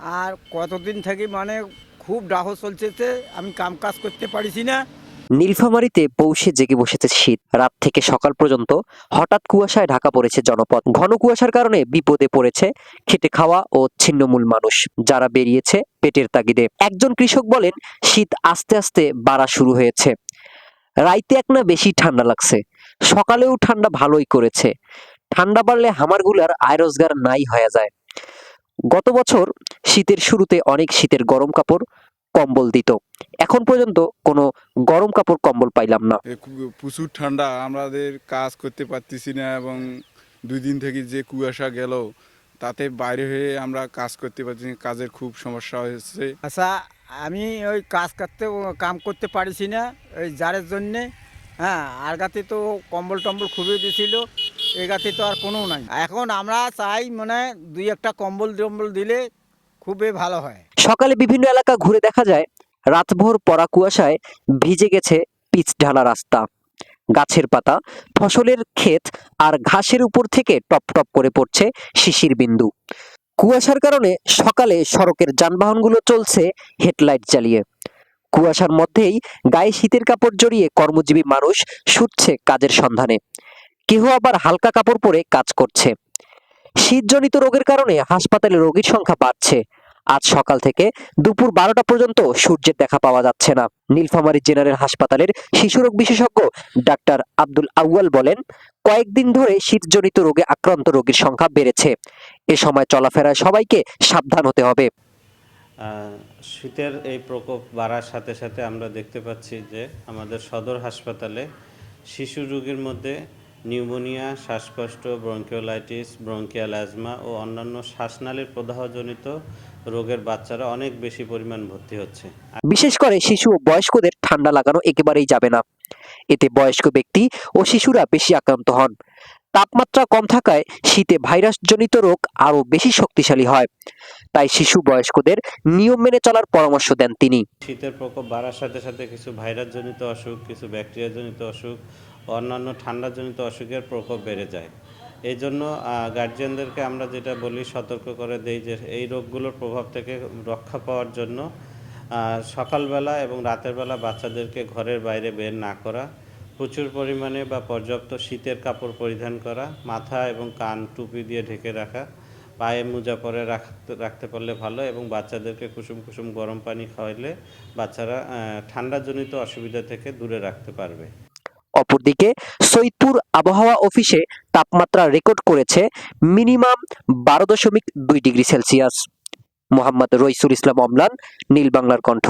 আর কতদিন থেকে মানে খুব দাহ চলছে, আমি কাম কাজ করতে পারিছি না। নীলফামারীতে পৌষে জেগে বসেছে শীত। রাত থেকে সকাল পর্যন্ত হঠাৎ কুয়াশায় ঢাকা পড়েছে জনপদ। ঘন কুয়াশার কারণে বিপদে পড়েছে খেটে খাওয়া ও ছিন্নমূল মানুষ, যারা বেরিয়েছে পেটের তাগিদে। একজন কৃষক বলেন, শীত আস্তে আস্তে বাড়া শুরু হয়েছে। রাইতে এক না বেশি ঠান্ডা লাগছে, সকালেও ঠান্ডা ভালোই করেছে। ঠান্ডা বাড়লে হামারগুলার আয় রোজগার নাই হয়ে যায়। গত বছর শীতের শুরুতে অনেক শীতের গরম কাপড় কম্বল দিত, এখন পর্যন্ত কোনো গরম কাপড় কম্বল পাইলাম না। প্রচুর ঠান্ডা, আমাদের কাজ করতে পারতেছি না এবং 2 দিন থেকে যে কুয়াশা গেল তাতে বাইরে হয়ে আমরা কাজ করতে পারছি না, কাজের খুব সমস্যা হয়েছে। আচ্ছা, আমি ওই কাম করতে পারিছি না ওই জারের জন্যে। হ্যাঁ, আর গাতে তো কম্বল টম্বল খুবই দিছিল, এ গাতে তো আর কোনো নাই। এখন আমরা চাই মানে দুই একটা কম্বল টম্বল দিলে খুবই ভালো হয়। সকালে বিভিন্ন এলাকা ঘুরে দেখা যায়, রাতভর পড়া কুয়াশায় ভিজে গেছে পিচ ঢালা রাস্তা, গাছের পাতা, ফসলের ক্ষেত আর ঘাসের উপর থেকে টপ টপ করে পড়ছে শিশির বিন্দু। কুয়াশার কারণে সকালে সড়কের যানবাহনগুলো চলছে হেডলাইট জ্বালিয়ে। কুয়াশার মধ্যেই গায়ে শীতের কাপড় জড়িয়ে কর্মজীবী মানুষ ছুটছে কাজের সন্ধানে। কেহ আবার হালকা কাপড় পরে কাজ করছে। শীতজনিত রোগের কারণে হাসপাতালে রোগীর সংখ্যা বাড়ছে। আজ সকাল থেকে দুপুর 12টা পর্যন্ত সূর্যের দেখা পাওয়া যাচ্ছে না। নীলফামারী জেনারেল হাসপাতালের শিশুরোগ বিশেষজ্ঞ ডাক্তার আব্দুল আউয়াল বলেন, কয়েকদিন ধরে শীতজনিত রোগে আক্রান্ত রোগীর সংখ্যা বেড়েছে। এ সময় চলাফেরায় সবাইকে সাবধান হতে হবে। শীতের এই প্রকোপ বাড়ার সাথে সাথে আমরা দেখতে পাচ্ছি যে আমাদের সদর হাসপাতালে শিশু রোগীর মধ্যে নিউমোনিয়া, শ্বাসকষ্ট, ব্রঙ্কিওলাইটিস, ব্রঙ্কিয়াল অ্যাজমা ও অন্যান্য শ্বাসনালীর প্রদাহজনিত রোগের বাচ্চারা অনেক বেশি পরিমাণ ভর্তি হচ্ছে। বিশেষ করে শিশু ও বয়স্কদের ঠান্ডা লাগানো একেবারেই যাবে না। এতে বয়স্ক ব্যক্তি ও শিশুরা বেশি আক্রান্ত হন। তাপমাত্রা কম থাকায় শীতে ভাইরাসজনিত রোগ আরও বেশি শক্তিশালী হয়। তাই শিশু বয়স্কদের নিয়ম মেনে চলার পরামর্শ দেন তিনি। শীতের প্রকোপ বাড়ার সাথে সাথে কিছু ভাইরাসজনিত অসুখ, কিছু ব্যাকটেরিয়াজনিত অসুখ, অন্যান্য ঠান্ডাজনিত অসুখের প্রকোপ বেড়ে যায়। এই জন্য গার্জিয়ানদেরকে আমরা যেটা বলি, সতর্ক করে দেই যে এই রোগগুলোর প্রভাব থেকে রক্ষা পাওয়ার জন্য সকালবেলা এবং রাতের বেলা বাচ্চাদেরকে ঘরের বাইরে বের না করা, প্রচুর পরিমাণে বা পর্যাপ্ত শীতের কাপড় পরিধান করা, মাথা এবং কান টুপি দিয়ে ঢেকে রাখা, পায়ে মোজা পরে রাখতে পারলে ভালো, এবং বাচ্চাদেরকে কুসুম কুসুম গরম পানি খাওয়াইলে বাচ্চারা ঠান্ডাজনিত অসুবিধা থেকে দূরে রাখতে পারবে। অপরদিকে সৈয়দপুর আবহাওয়া অফিসে তাপমাত্রা রেকর্ড করেছে minimum 12.2 degree Celsius. Mohammad Raisul Islam Amlan, নীল বাংলার কণ্ঠ।